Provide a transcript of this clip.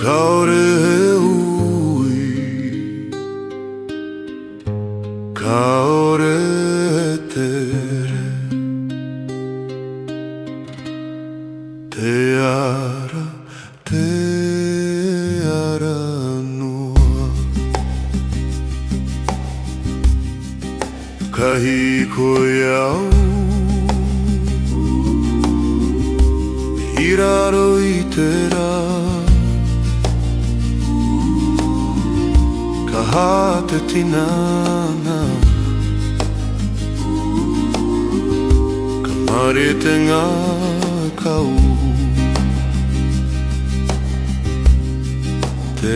kaore he ui, kaore he tere, te ara noa. Kahi koe au, I raro I te rā, ka hā te tinana, ka mare te ngā kau, te